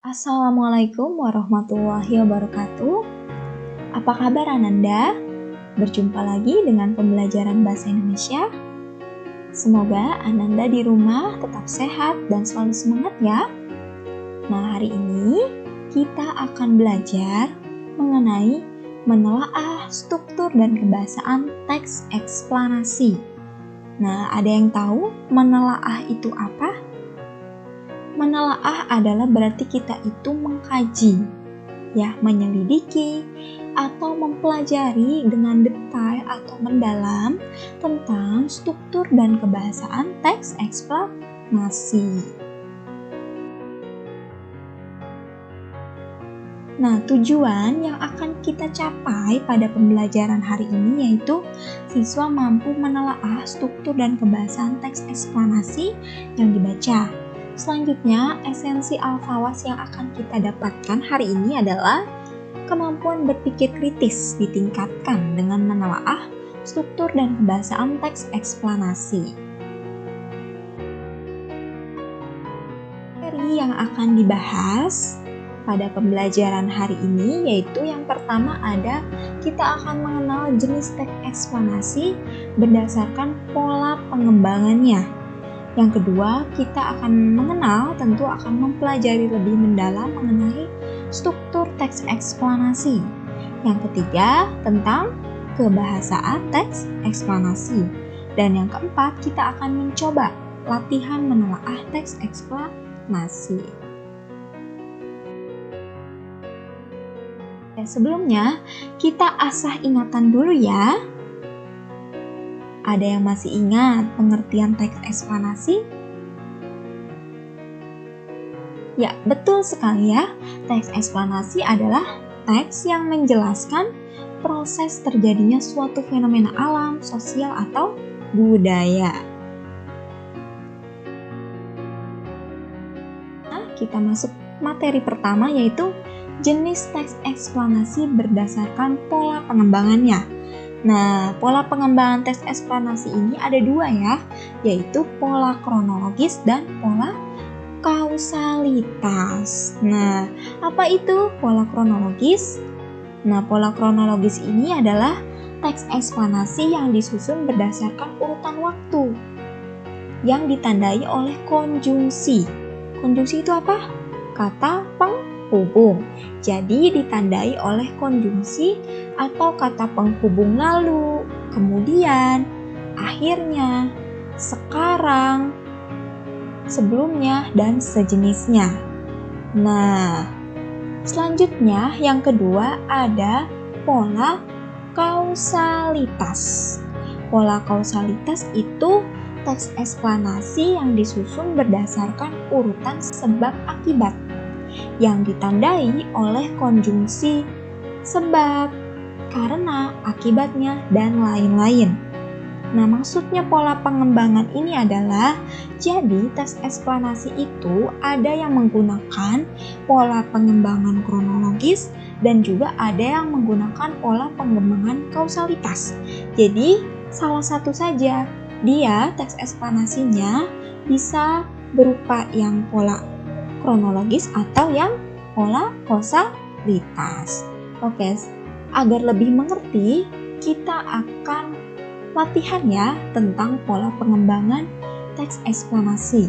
Assalamualaikum warahmatullahi wabarakatuh. Apa kabar Ananda? Berjumpa lagi dengan pembelajaran bahasa Indonesia. Semoga Ananda di rumah tetap sehat dan selalu semangat ya. Nah, hari ini kita akan belajar mengenai menelaah struktur dan kebahasaan teks eksplanasi. Nah, ada yang tahu menelaah itu apa? Menelaah adalah berarti kita itu mengkaji, ya, menyelidiki atau mempelajari dengan detail atau mendalam tentang struktur dan kebahasaan teks eksplanasi. Nah, tujuan yang akan kita capai pada pembelajaran hari ini yaitu siswa mampu menelaah struktur dan kebahasaan teks eksplanasi yang dibaca. Selanjutnya, esensi Al-Fawaz yang akan kita dapatkan hari ini adalah kemampuan berpikir kritis ditingkatkan dengan menelaah struktur dan kebahasaan teks eksplanasi. Materi yang akan dibahas pada pembelajaran hari ini yaitu yang pertama ada kita akan mengenal jenis teks eksplanasi berdasarkan pola pengembangannya. Yang kedua, kita akan mengenal, tentu akan mempelajari lebih mendalam mengenai struktur teks eksplanasi. Yang ketiga, tentang kebahasaan teks eksplanasi. Dan yang keempat, kita akan mencoba latihan menelaah teks eksplanasi. Sebelumnya, kita asah ingatan dulu ya. Ada yang masih ingat pengertian teks eksplanasi? Ya, betul sekali ya. Teks eksplanasi adalah teks yang menjelaskan proses terjadinya suatu fenomena alam, sosial, atau budaya. Nah, kita masuk materi pertama yaitu jenis teks eksplanasi berdasarkan pola pengembangannya. Nah, pola pengembangan teks eksplanasi ini ada dua ya, yaitu pola kronologis dan pola kausalitas. Nah, apa itu pola kronologis? Nah, pola kronologis ini adalah teks eksplanasi yang disusun berdasarkan urutan waktu yang ditandai oleh konjungsi. Konjungsi itu apa? Kata penghubung. Jadi ditandai oleh konjungsi atau kata penghubung lalu, kemudian, akhirnya, sekarang, sebelumnya, dan sejenisnya. Nah, selanjutnya yang kedua ada pola kausalitas. Pola kausalitas itu teks eksplanasi yang disusun berdasarkan urutan sebab akibat yang ditandai oleh konjungsi sebab, karena, akibatnya, dan lain-lain. Nah, maksudnya pola pengembangan ini adalah jadi teks eksplanasi itu ada yang menggunakan pola pengembangan kronologis dan juga ada yang menggunakan pola pengembangan kausalitas. Jadi, salah satu saja dia teks eksplanasinya bisa berupa yang pola kronologis atau yang pola kausalitas. Oke, agar lebih mengerti, kita akan latihan ya tentang pola pengembangan teks eksplanasi.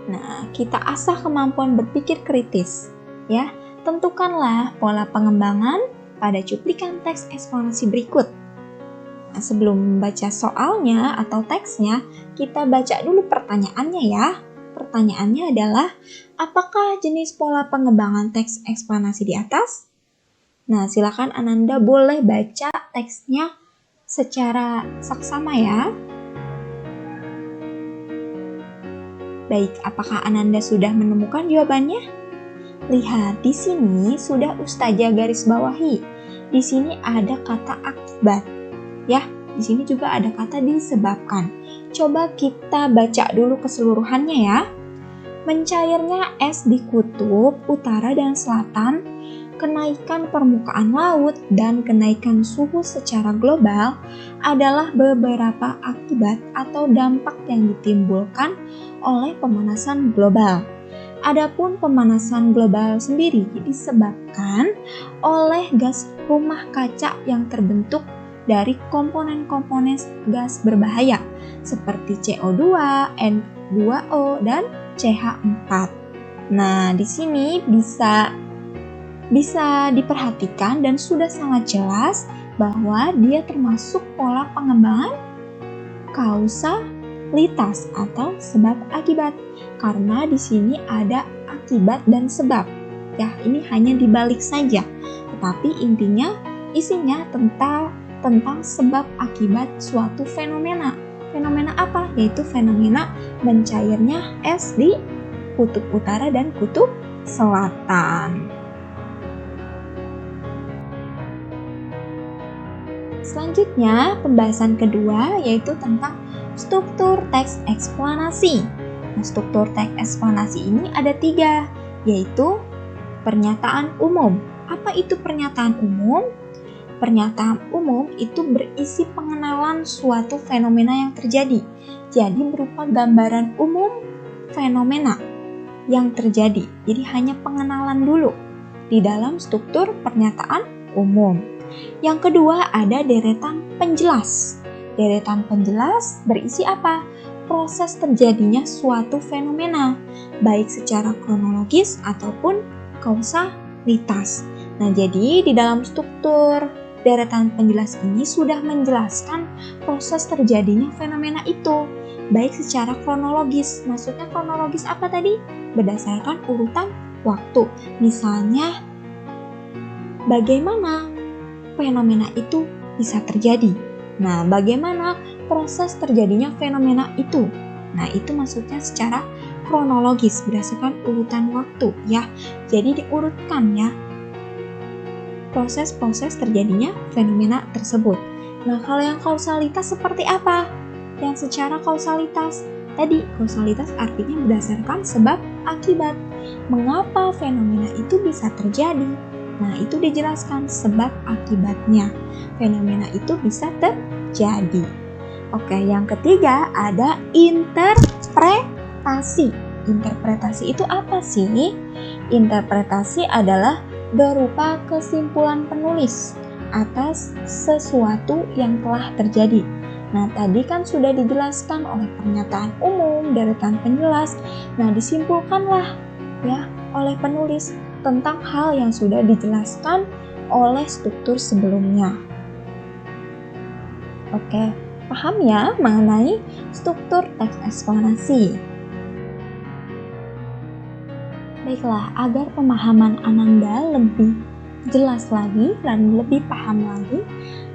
Nah, kita asah kemampuan berpikir kritis ya. Tentukanlah pola pengembangan pada cuplikan teks eksplanasi berikut. Nah, sebelum baca soalnya atau teksnya, kita baca dulu pertanyaannya ya. Pertanyaannya adalah, apakah jenis pola pengembangan teks eksplanasi di atas? Nah, silakan Ananda boleh baca teksnya secara saksama ya. Baik, apakah Ananda sudah menemukan jawabannya? Lihat, di sini sudah Ustazah garis bawahi. Di sini ada kata akibat. Ya, di sini juga ada kata disebabkan. Coba kita baca dulu keseluruhannya ya. Mencairnya es di kutub utara dan selatan kenaikan permukaan laut dan kenaikan suhu secara global adalah beberapa akibat atau dampak yang ditimbulkan oleh pemanasan global. Adapun pemanasan global sendiri disebabkan oleh gas rumah kaca yang terbentuk dari komponen-komponen gas berbahaya seperti CO2, N2O, dan CH4. Nah, di sini bisa diperhatikan dan sudah sangat jelas bahwa dia termasuk pola pengembangan kausalitas atau sebab akibat. Karena di sini ada akibat dan sebab. Ya, ini hanya dibalik saja. Tetapi isinya tentang sebab akibat suatu fenomena. Fenomena apa? Yaitu fenomena mencairnya es di kutub utara dan kutub selatan. Selanjutnya, pembahasan kedua yaitu tentang struktur teks eksplanasi. Nah, struktur teks eksplanasi ini ada 3, yaitu pernyataan umum. Apa itu pernyataan umum? Pernyataan umum itu berisi pengenalan suatu fenomena yang terjadi. Jadi berupa gambaran umum fenomena yang terjadi. Jadi hanya pengenalan dulu di dalam struktur pernyataan umum. Yang kedua ada deretan penjelas. Deretan penjelas berisi apa? Proses terjadinya suatu fenomena, baik secara kronologis ataupun kausalitas. Nah, jadi di dalam struktur deretan penjelas ini sudah menjelaskan proses terjadinya fenomena itu, baik secara kronologis. Maksudnya kronologis apa tadi? Berdasarkan urutan waktu. Misalnya, bagaimana fenomena itu bisa terjadi? Nah, bagaimana proses terjadinya fenomena itu? Nah, itu maksudnya secara kronologis berdasarkan urutan waktu ya. Jadi diurutkan ya proses-proses terjadinya fenomena tersebut. Nah, kalau yang kausalitas seperti apa? Yang secara kausalitas tadi, kausalitas artinya berdasarkan sebab akibat. Mengapa fenomena itu bisa terjadi? Nah, itu dijelaskan sebab akibatnya. Fenomena itu bisa terjadi. Oke, yang ketiga ada interpretasi. Interpretasi itu apa sih? Interpretasi adalah berupa kesimpulan penulis atas sesuatu yang telah terjadi. Nah, tadi kan sudah dijelaskan oleh pernyataan umum, deretan penjelas. Nah, disimpulkanlah ya oleh penulis tentang hal yang sudah dijelaskan oleh struktur sebelumnya. Oke, paham ya mengenai struktur teks eksplanasi? Baiklah, agar pemahaman Ananda lebih jelas lagi dan lebih paham lagi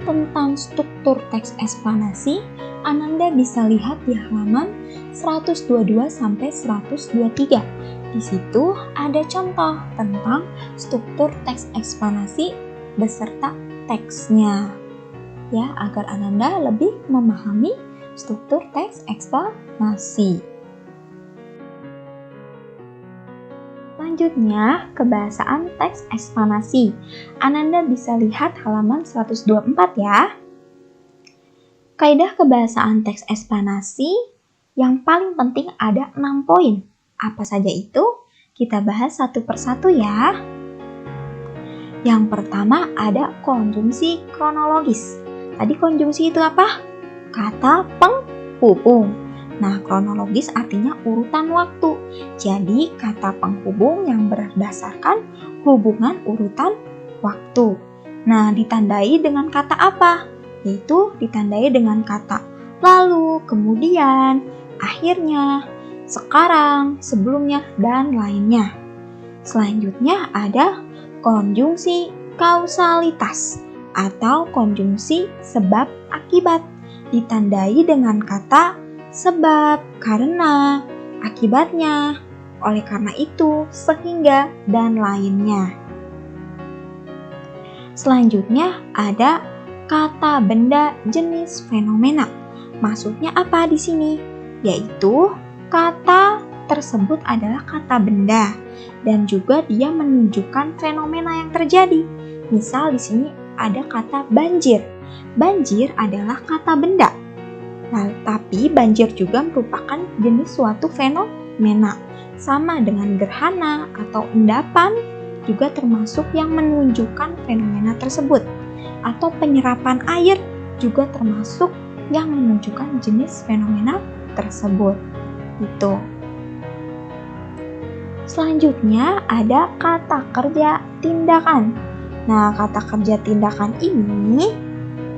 tentang struktur teks eksplanasi, Ananda bisa lihat di halaman 122 sampai 123. Di situ ada contoh tentang struktur teks eksplanasi beserta teksnya. Ya, agar Ananda lebih memahami struktur teks eksplanasi. Selanjutnya, kebahasaan teks eksplanasi. Ananda bisa lihat halaman 124 ya. Kaidah kebahasaan teks eksplanasi yang paling penting ada 6 poin. Apa saja itu? Kita bahas satu persatu ya. Yang pertama ada konjungsi kronologis. Tadi konjungsi itu apa? Kata penghubung. Nah, kronologis artinya urutan waktu. Jadi, kata penghubung yang berdasarkan hubungan urutan waktu. Nah, ditandai dengan kata apa? Yaitu ditandai dengan kata lalu, kemudian, akhirnya, sekarang, sebelumnya, dan lainnya. Selanjutnya ada konjungsi kausalitas atau konjungsi sebab akibat. Ditandai dengan kata sebab, karena, akibatnya, oleh karena itu, sehingga, dan lainnya. Selanjutnya ada kata benda jenis fenomena. Maksudnya apa di sini? Yaitu kata tersebut adalah kata benda dan juga dia menunjukkan fenomena yang terjadi. Misal di sini ada kata banjir. Banjir adalah kata benda. Nah, tapi banjir juga merupakan jenis suatu fenomena. Sama dengan gerhana atau endapan juga termasuk yang menunjukkan fenomena tersebut. Atau penyerapan air juga termasuk yang menunjukkan jenis fenomena tersebut. Itu. Selanjutnya ada kata kerja tindakan. Nah, kata kerja tindakan ini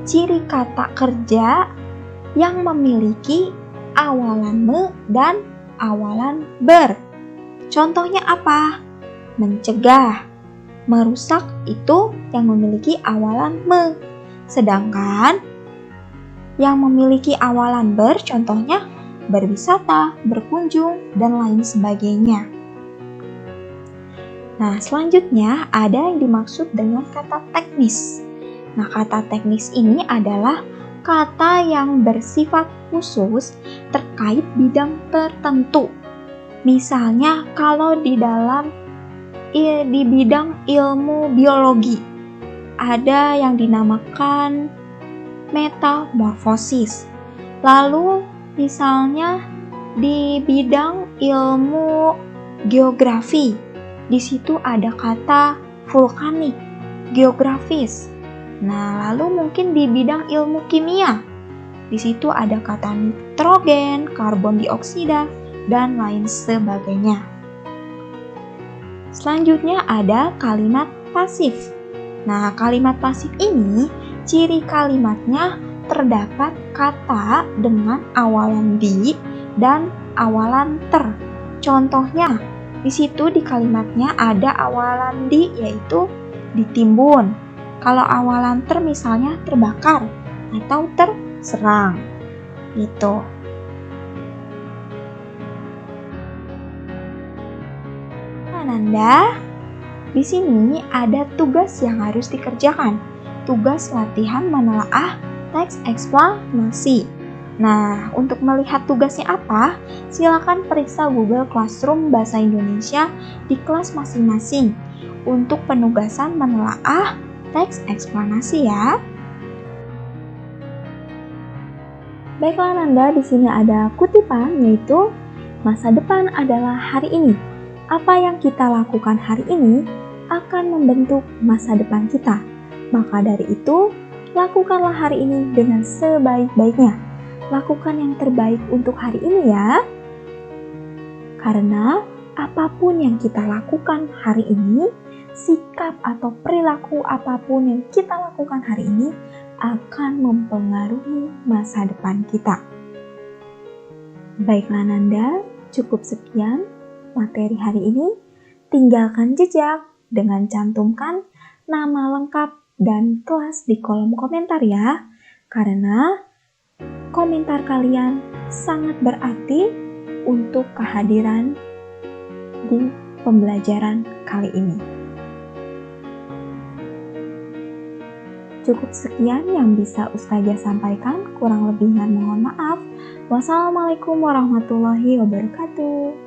ciri kata kerja yang memiliki awalan me dan awalan ber. Contohnya apa? Mencegah, merusak itu yang memiliki awalan me. Sedangkan yang memiliki awalan ber contohnya berwisata, berkunjung, dan lain sebagainya. Nah, selanjutnya ada yang dimaksud dengan kata teknis. Nah, kata teknis ini adalah kata yang bersifat khusus terkait bidang tertentu. Misalnya, kalau di bidang ilmu biologi, ada yang dinamakan metamorfosis. Lalu, misalnya di bidang ilmu geografi, di situ ada kata vulkanik, geografis. Nah, lalu mungkin di bidang ilmu kimia, di situ ada kata nitrogen, karbon dioksida, dan lain sebagainya. Selanjutnya ada kalimat pasif. Nah, kalimat pasif ini ciri kalimatnya terdapat kata dengan awalan di dan awalan ter. Contohnya, di situ di kalimatnya ada awalan di yaitu ditimbun. Kalau awalan ter misalnya terbakar atau terserang. Gitu. Ananda, di sini ada tugas yang harus dikerjakan. Tugas latihan menelaah teks eksplanasi. Nah, untuk melihat tugasnya apa, silakan periksa Google Classroom Bahasa Indonesia di kelas masing-masing untuk penugasan menelaah teks eksplanasi ya. Baiklah Nanda, di sini ada kutipan yaitu masa depan adalah hari ini. Apa yang kita lakukan hari ini akan membentuk masa depan kita. Maka dari itu, lakukanlah hari ini dengan sebaik-baiknya. Lakukan yang terbaik untuk hari ini ya. Karena apapun yang kita lakukan hari ini, sikap atau perilaku apapun yang kita lakukan hari ini akan mempengaruhi masa depan kita. Baiklah Nanda, cukup sekian materi hari ini. Tinggalkan jejak dengan cantumkan nama lengkap dan kelas di kolom komentar ya. Karena komentar kalian sangat berarti untuk kehadiran di pembelajaran kali ini. Cukup sekian yang bisa Ustazah sampaikan, kurang lebihnya mohon maaf. Wassalamualaikum warahmatullahi wabarakatuh.